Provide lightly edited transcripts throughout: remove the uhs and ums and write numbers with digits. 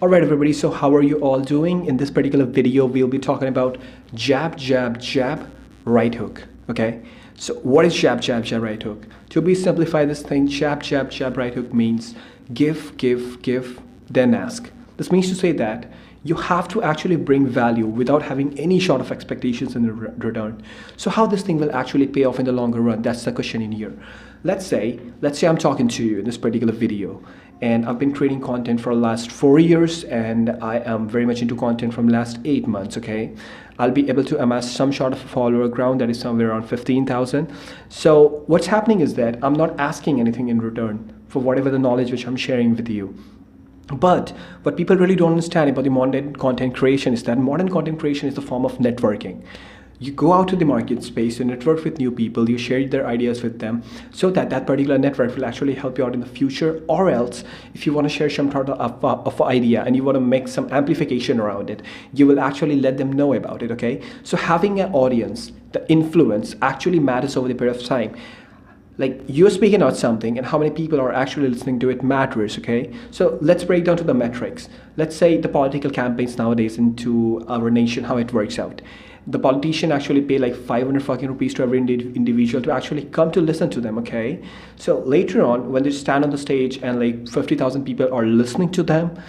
All right, everybody. So, how are you all doing? In this particular video, we'll be talking about jab, jab, jab, right hook. Okay. So, what is jab, jab, jab, right hook? To be simplify this thing, jab, jab, jab, right hook means give, then ask. This means to say that you have to actually bring value without having any sort of expectations in return. So, how this thing will actually pay off in the longer run? That's the question in here. Let's say I'm talking to you in this particular video, and I've been creating content for the last 4 years, and I am very much into content from last 8 months. Okay, I'll be able to amass some sort of a follower ground that is somewhere around 15,000. So what's happening is that I'm not asking anything in return for whatever the knowledge which I'm sharing with you. But what people really don't understand about the modern content creation is that modern content creation is a form of networking. You go out to the market space, you network with new people, you share their ideas with them, so that that particular network will actually help you out in the future. Or else, if you want to share some sort of idea and you want to make some amplification around it, you will actually let them know about it. Okay, so having an audience, the influence actually matters over the period of time. Like, you're speaking out something and how many people are actually listening to it matters. Okay, so let's break down to the metrics. Let's say the political campaigns nowadays into our nation, how it works out. The politician actually pay like 500 fucking rupees to every individual to actually come to listen to them. Okay, so later on when they stand on the stage and like 50,000 people are listening to them,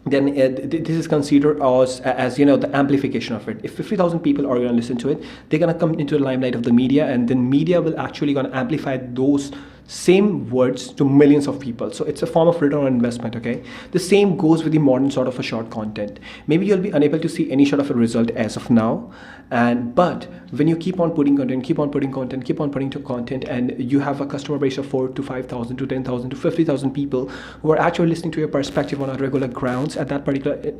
then this is considered as you know, the amplification of it. If 50,000 people are going to listen to it, they're going to come into the limelight of the media, and then media will actually going to amplify those same words to millions of people. So it's a form of return on investment. Okay, the same goes with the modern sort of a short content. Maybe you'll be unable to see any sort of a result as of now, but when you keep on putting content, keep on putting content, and you have a customer base of 4 to 5,000 to 10,000 to 50,000 people who are actually listening to your perspective on a regular grounds at that particular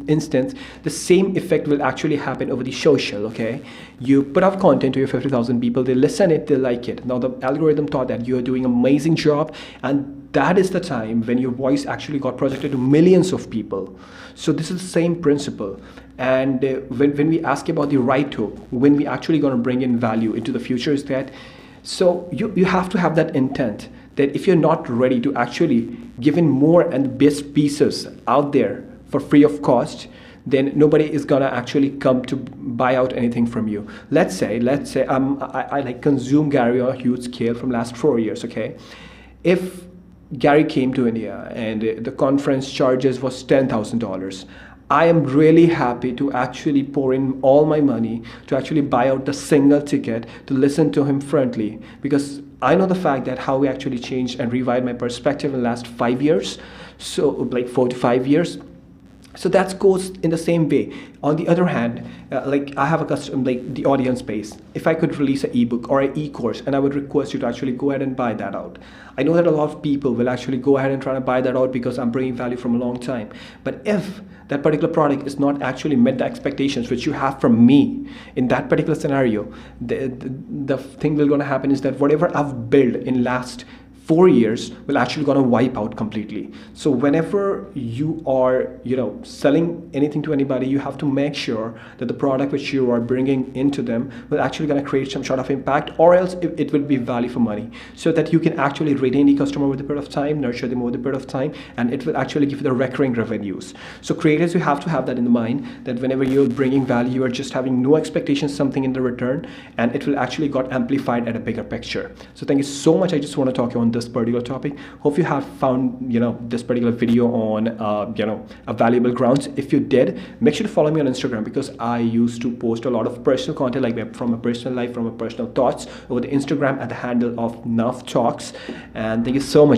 instance, the same effect will actually happen over the social. Okay, you put out content to your 50,000 people, they listen it, they like it. Now the algorithm thought that you are doing amazing job, and that is the time when your voice actually got projected to millions of people. So this is the same principle. And when we ask about the right hook, when we actually going to bring in value into the future, is that so you have to have that intent that if you're not ready to actually give in more and best pieces out there for free of cost, then nobody is gonna actually come to buy out anything from you. Let's say I like consume Gary on a huge scale from last 4 years. Okay, if Gary came to India and the conference charges was $10,000, I am really happy to actually pour in all my money to actually buy out the single ticket to listen to him friendly, because I know the fact that how we actually changed and revived my perspective in the last 5 years, so like 4 to 5 years. So that goes in the same way. On the other hand, like I have a custom, like the audience base. If I could release an ebook or an e-course, and I would request you to actually go ahead and buy that out. I know that a lot of people will actually go ahead and try to buy that out because I'm bringing value from a long time. But if that particular product is not actually met the expectations which you have from me in that particular scenario, the thing will gonna happen is that whatever I've built in last 4 years will actually gonna wipe out completely. So whenever you are, selling anything to anybody, you have to make sure that the product which you are bringing into them will actually gonna create some sort of impact, or else it will be value for money, so that you can actually retain the customer over the period of time, nurture them over the period of time, and it will actually give you the recurring revenues. So creators, you have to have that in mind, that whenever you're bringing value, you are just having no expectations, something in the return, and it will actually got amplified at a bigger picture. So thank you so much. I just want to talk on this particular topic. Hope you have found this particular video on a valuable grounds. If you did, make sure to follow me on Instagram, because I used to post a lot of personal content, like from a personal life, from a personal thoughts over the Instagram at the handle of Nav Talks. And thank you so much.